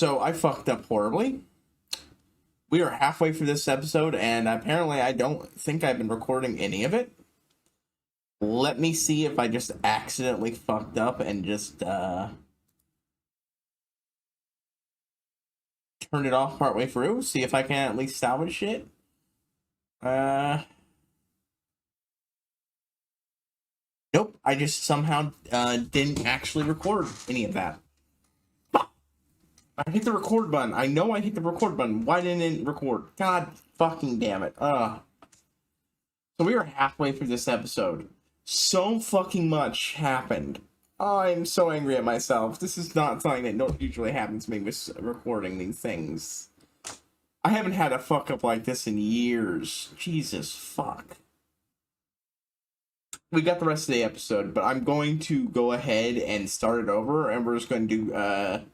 So I fucked up horribly. We are halfway through this episode, and apparently I don't think I've been recording any of it. Let me see if I just accidentally fucked up and just turned it off partway through. See if I can at least salvage it. Nope, I just somehow didn't actually record any of that. I hit the record button. I know I hit the record button. Why didn't it record? God fucking damn it. So we are halfway through this episode. So fucking much happened. I'm so angry at myself. This is not something that don't usually happens to me with recording these things. I haven't had a fuck up like this in years. Jesus fuck. We got the rest of the episode, but I'm going to go ahead and start it over, and we're just going to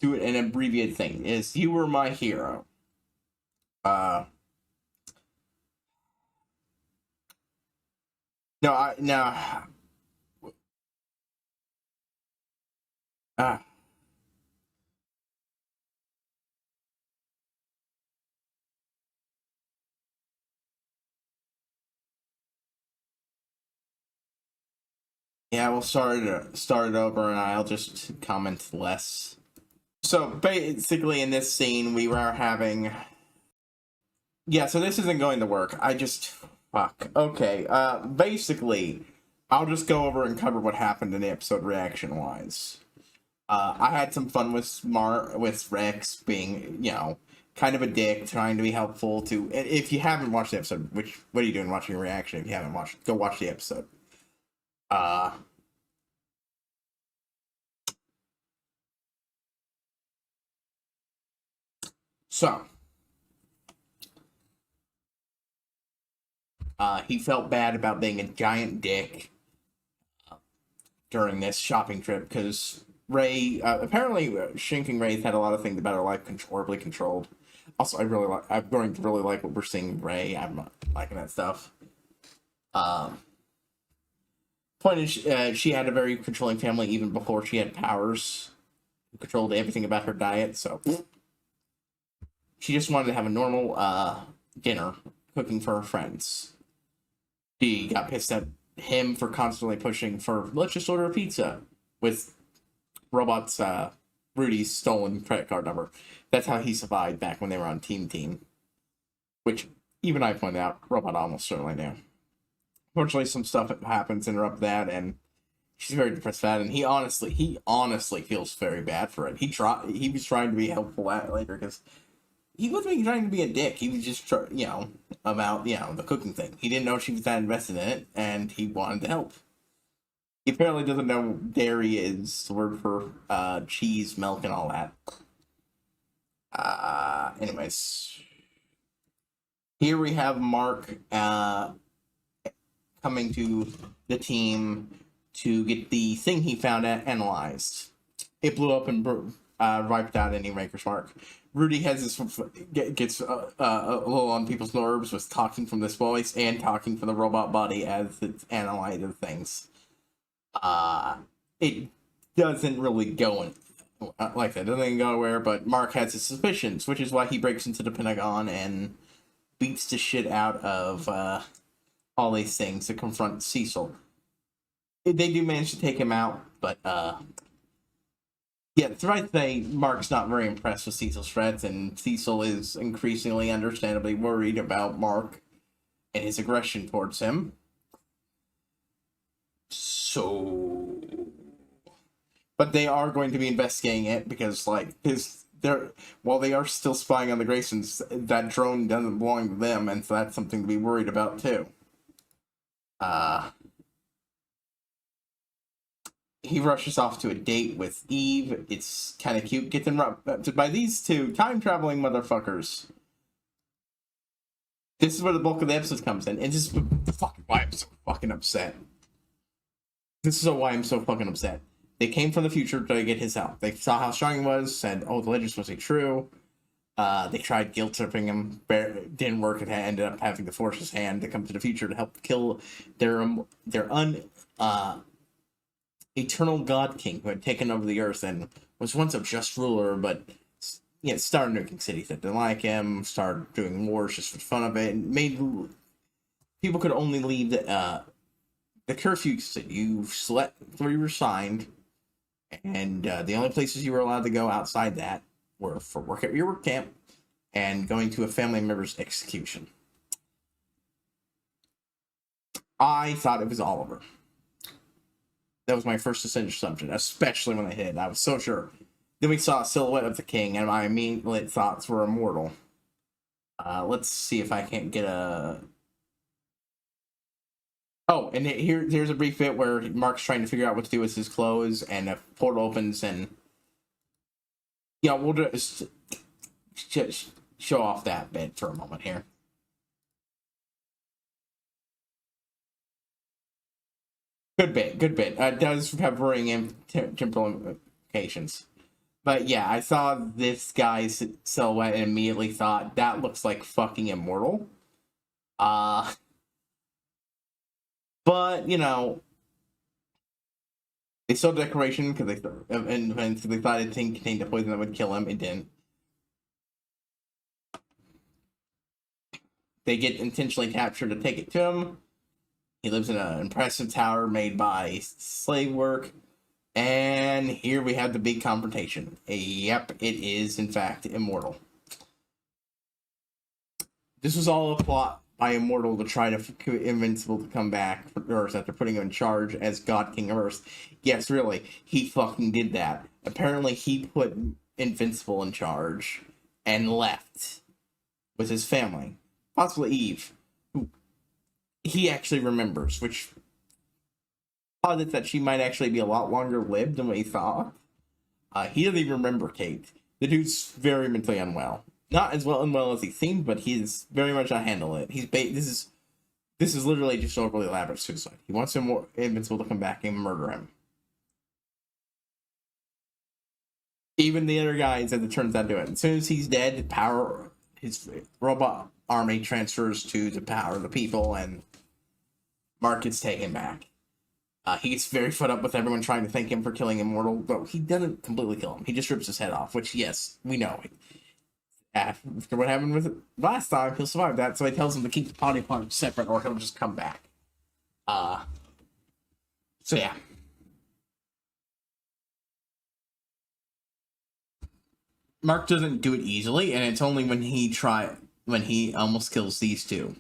do it an abbreviated thing. Is You Were My Hero. No, yeah, we'll start it over, and I'll just comment less. So basically, in this scene, we were having. Yeah, so this isn't going to work. Fuck. Okay. Basically, I'll just go over and cover what happened in the episode reaction-wise. I had some fun with Rex being, kind of a dick, trying to be helpful to. If you haven't watched the episode, what are you doing watching a reaction? If you haven't watched, go watch the episode. So, he felt bad about being a giant dick during this shopping trip because Ray, apparently, Shinking Ray's had a lot of things about her life horribly controlled. Also, I'm going to really like what we're seeing with Ray. I'm not liking that stuff. Point is, she had a very controlling family even before she had powers. Controlled everything about her diet, so she just wanted to have a normal dinner, cooking for her friends. She got pissed at him for constantly pushing for, let's just order a pizza, with Robot's, Rudy's stolen credit card number. That's how he survived back when they were on Team. Which, even I pointed out, Robot almost certainly knew. Unfortunately, some stuff happens to interrupt that, and she's very depressed about it, and he honestly feels very bad for it. He was trying to be helpful later, because he wasn't even trying to be a dick. He was just, about, the cooking thing. He didn't know she was that invested in it, and he wanted to help. He apparently doesn't know dairy is the word for cheese, milk, and all that. Anyways. Here we have Mark coming to the team to get the thing he found analyzed. It blew up and wiped out any Maker's Mark. Rudy gets a little on people's nerves with talking from this voice and talking from the robot body as it's analyzing things. It doesn't really go like that. It doesn't go anywhere, but Mark has his suspicions, which is why he breaks into the Pentagon and beats the shit out of all these things to confront Cecil. They do manage to take him out, but yeah, it's right to say Mark's not very impressed with Cecil's threats, and Cecil is increasingly understandably worried about Mark and his aggression towards him. So, but they are going to be investigating it because, while they are still spying on the Graysons, that drone doesn't belong to them, and so that's something to be worried about too. He rushes off to a date with Eve. It's kind of cute. Gets interrupted by these two time-traveling motherfuckers. This is where the bulk of the episode comes in, and this is why I'm so fucking upset. They came from the future to get his help. They saw how strong he was, said, oh, the legend's supposed to be true. They tried guilt-tripping him. Didn't work. It ended up having to force his hand to come to the future to help kill their eternal God King who had taken over the Earth and was once a just ruler, but started nuking cities that didn't like him, started doing wars just for fun of it, and made people could only leave the curfew said you slept where you were signed, and the only places you were allowed to go outside that were for work at your work camp and going to a family member's execution. I thought it was Oliver. That was my first assumption, especially when I hit it. I was so sure. Then we saw a silhouette of the king, and my immediate thoughts were immortal. Let's see if I can't get a... Oh, and here's a brief bit where Mark's trying to figure out what to do with his clothes, and a portal opens, and... Yeah, we'll just show off that bit for a moment here. Good bit. It does have varying temporal implications. But yeah, I saw this guy's silhouette and immediately thought, that looks like fucking immortal. But, you know, they saw decoration because they thought it contained a poison that would kill him. It didn't. They get intentionally captured to take it to him. He lives in an impressive tower made by slave work. And here we have the big confrontation. Yep, it is, in fact, immortal. This was all a plot by Immortal to try to get Invincible to come back from Earth after putting him in charge as God King of Earth. Yes, really, he fucking did that. Apparently, he put Invincible in charge and left with his family. Possibly Eve, who he actually remembers, which posited that she might actually be a lot longer lived than what he thought. He doesn't even remember Kate. The dude's very mentally unwell. Not as unwell as he seemed, but he's very much not handling it. This is literally just overly elaborate suicide. He wants Invincible to come back and murder him. Even the other guys, as it turns out, do it. As soon as he's dead, his robot army transfers to the power of the people, and Mark gets taken back. He gets very fed up with everyone trying to thank him for killing Immortal, but he doesn't completely kill him. He just rips his head off, which, yes, we know. After what happened with it last time, he'll survive that, so he tells him to keep the body parts separate or he'll just come back. So yeah. Mark doesn't do it easily, and it's only when he almost kills these two.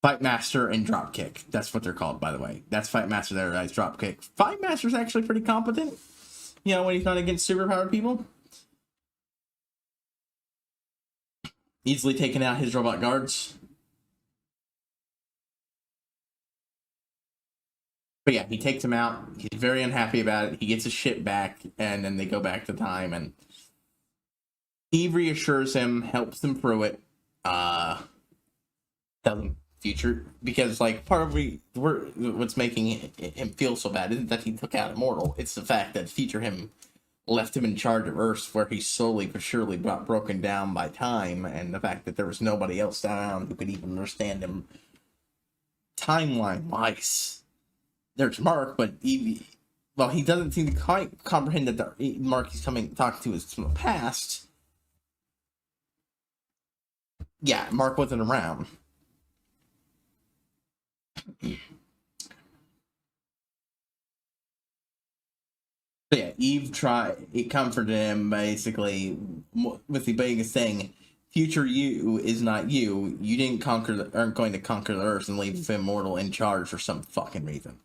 Fight Master and Dropkick. That's what they're called, by the way. That's Fight Master there, guys. Dropkick. Fight Master's actually pretty competent. You know, when he's not against superpowered people. Easily taking out his robot guards. But yeah, he takes him out. He's very unhappy about it. He gets his shit back, and then they go back to time, and Eve reassures him, helps him through it, tells him future, because like part of what's making him feel so bad isn't that he took out Immortal, it's the fact that future him left him in charge of Earth, where he slowly but surely got broken down by time, and the fact that there was nobody else around who could even understand him timeline wise. There's Mark, but he doesn't seem to quite comprehend that the Mark he's talking to is from the past. Yeah, Mark wasn't around. So yeah, Eve comforted him basically with the biggest thing: future you is not you. You aren't going to conquer the Earth and leave Immortal in charge for some fucking reason.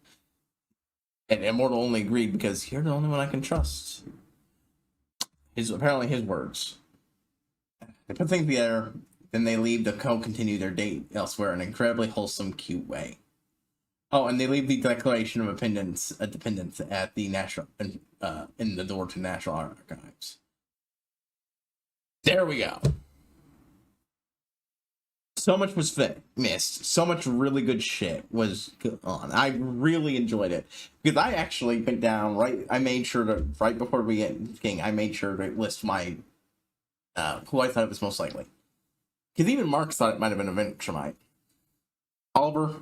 And Immortal only agreed because you're the only one I can trust. Apparently his words. They put things together, then they leave to continue their date elsewhere in an incredibly wholesome, cute way. Oh, and they leave the Declaration of Independence at the National in the door to National Archives. There we go. So much was missed. So much really good shit was on. I really enjoyed it because I actually went down I made sure to right before we get King. I made sure to list my who I thought it was most likely, because even Mark thought it might have been a Ventremite. Oliver,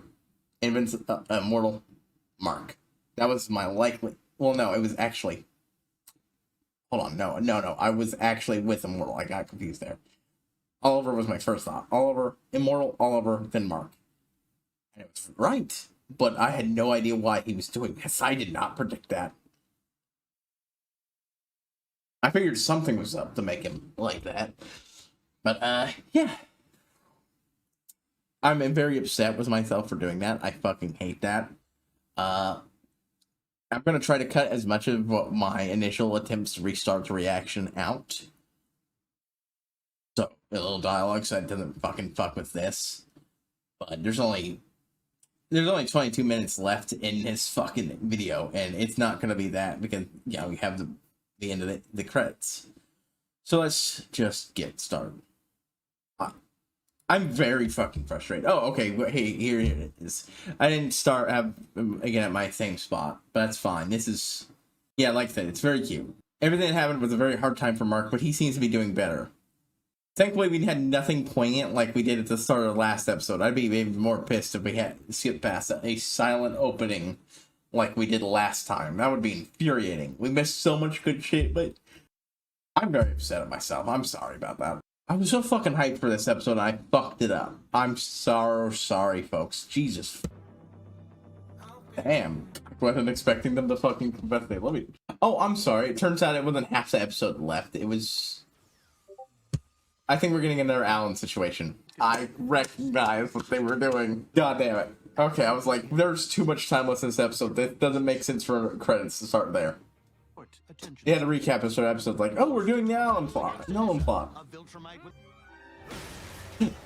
Immortal, Mark. That was my likely. Well, no, it was actually Hold on, no. I was actually with Immortal. I got confused there. Oliver was my first thought. Oliver, Immortal, Oliver, then Mark. And it was right, but I had no idea why he was doing this. I did not predict that. I figured something was up to make him like that. But, yeah. I'm very upset with myself for doing that. I fucking hate that. I'm gonna try to cut as much of what my initial attempts to restart the reaction out. So, a little dialogue so it doesn't fucking fuck with this. But there's only 22 minutes left in this fucking video, and it's not gonna be that because, you know, we have the end of the credits. So let's just get started. I'm very fucking frustrated. Oh, okay. Hey, here it is. I didn't start again at my same spot, but that's fine. This is, yeah, like I said, it's very cute. Everything that happened was a very hard time for Mark, but he seems to be doing better. Thankfully, we had nothing poignant like we did at the start of the last episode. I'd be even more pissed if we had skipped past a silent opening like we did last time. That would be infuriating. We missed so much good shit, but I'm very upset at myself. I'm sorry about that. I was so fucking hyped for this episode and I fucked it up. I'm so sorry, folks. Jesus. Damn. I wasn't expecting them to fucking confess they love me. Oh, I'm sorry. It turns out it wasn't half the episode left. It was... I think we're getting another Alan situation. I recognize what they were doing. God damn it. Okay, I was like, there's too much time left in this episode. That doesn't make sense for credits to start there. They had to recap this episode like, oh, we're doing the Alan plot. Nolan plot.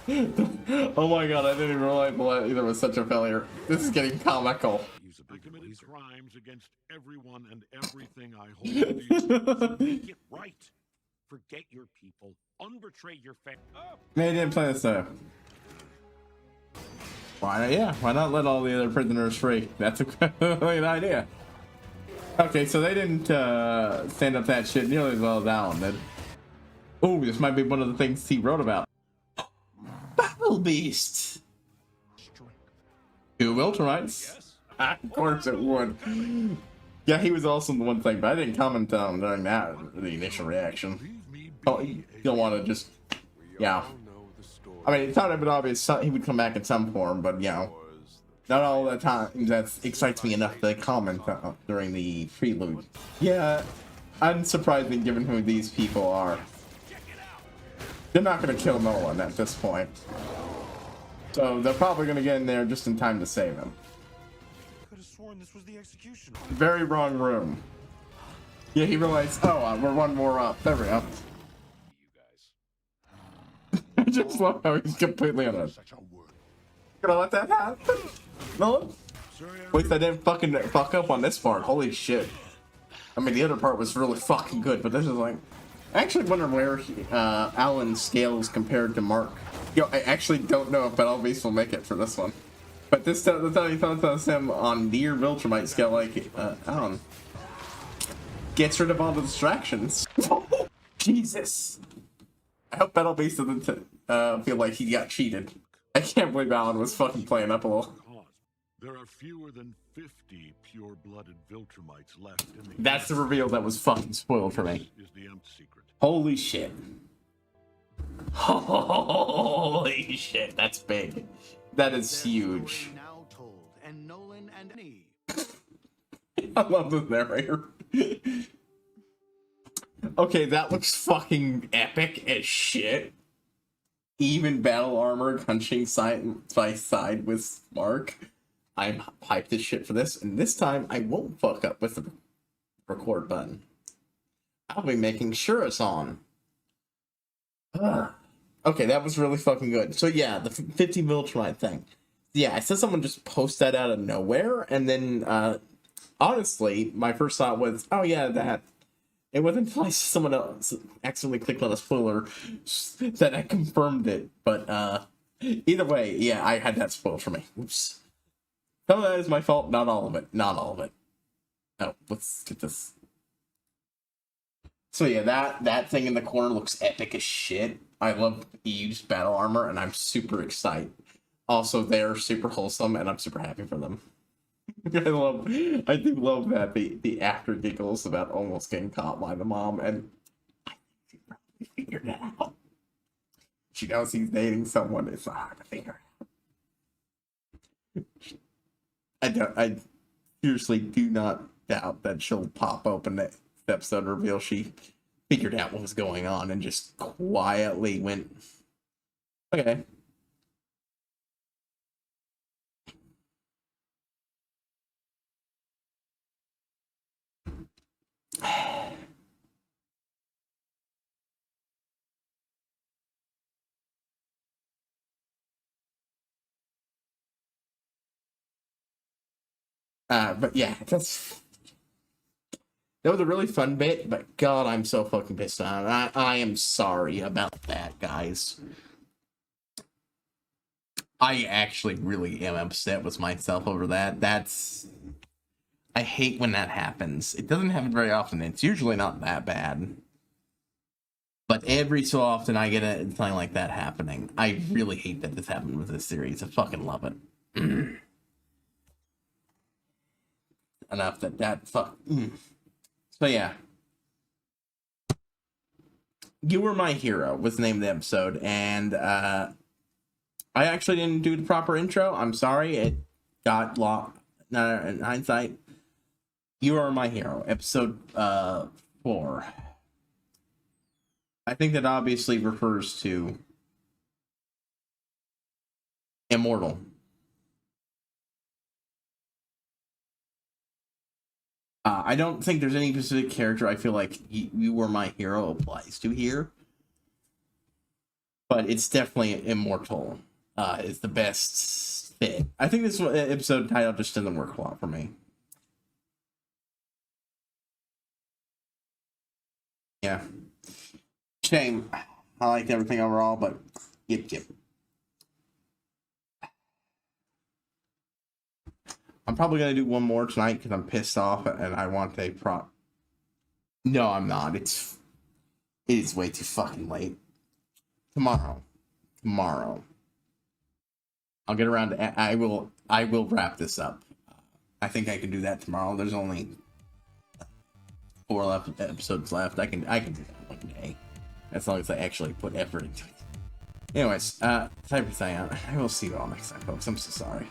Oh my god, I didn't even realize either was such a failure. This is getting comical. I committed crimes against everyone and everything I hold. Make it right. Forget your people. Unbetray your family. They didn't play this though. Why not let all the other prisoners free? That's a great idea. Okay, so they didn't stand up that shit nearly as well as Alan did. Oh, this might be one of the things he wrote about. Battle Beast! 2 Ultramites? Yes. Of course it would. Yeah, he was also the one thing, but I didn't comment on him during that, the initial reaction. Oh, you don't want to just... Yeah. I mean, it's not even obvious he would come back in some form, but, you know. Not all the time that excites me enough to comment during the prelude. Yeah, unsurprising given who these people are. They're not going to kill Nolan at this point. So they're probably going to get in there just in time to save him. Could have sworn this was the execution. Very wrong room. Yeah, he realized, oh, we're one more up. There we go. I just love how he's completely on it. Gonna let that happen? No? At least I didn't fucking fuck up on this part. Holy shit. I mean, the other part was really fucking good, but this is like... I actually wonder where Alan scales compared to Mark. Yo, I actually don't know if Battle Beast will make it for this one. But this tells him on the Viltrumite scale, like, Alan gets rid of all the distractions. Jesus. I hope Battle Beast doesn't feel like he got cheated. I can't believe Alan was fucking playing up a little. There are fewer than 50 pure-blooded Viltrumites left in the... That's the reveal that was fucking spoiled for me. Is the secret. Holy shit. Holy shit, that's big. That is huge. I love the narrator. Okay, that looks fucking epic as shit. Even battle armor punching side by side with Mark. I'm hyped as shit for this, and this time I won't fuck up with the record button. I'll be making sure it's on. Okay, that was really fucking good. So yeah, the 50 Viltrumite thing. Yeah, I said someone just post that out of nowhere, and then honestly, my first thought was, oh yeah, that. It wasn't until I someone else accidentally clicked on a spoiler that I confirmed it. But either way, yeah, I had that spoiled for me. Oops. Some of that is my fault, not all of it. Not all of it. Oh, let's get this. So yeah, that thing in the corner looks epic as shit. I love Eve's battle armor, and I'm super excited. Also, they're super wholesome, and I'm super happy for them. I do love that the actor giggles about almost getting caught by the mom, and I think she probably figured it out. She knows he's dating someone. It's hard to figure it out. I seriously do not doubt that she'll pop open the episode and reveal she figured out what was going on and just quietly went, okay. But yeah, that was a really fun bit, but God, I'm so fucking pissed off. I am sorry about that, guys. I actually really am upset with myself over that. I hate when that happens. It doesn't happen very often. It's usually not that bad. But every so often I get something like that happening. I really hate that this happened with this series. I fucking love it. Enough that fuck. So yeah. You Were My Hero was the name of the episode, and I actually didn't do the proper intro. I'm sorry. It got lost. No, in hindsight. You Are My Hero, episode 4. I think that obviously refers to Immortal. I don't think there's any specific character I feel like You Were My Hero applies to here. But it's definitely Immortal. Is the best fit. I think this episode title just doesn't work a lot for me. Yeah. Shame. I liked everything overall, but yep. I'm probably gonna do one more tonight because I'm pissed off and I want a prop. No, I'm not. It is way too fucking late. Tomorrow. I'll get around to. I will wrap this up. I think I can do that tomorrow. There's only 4 episodes left. I can do that one day, as long as I actually put effort into it. Anyways, time for saying, I will see you all next time, folks. I'm so sorry.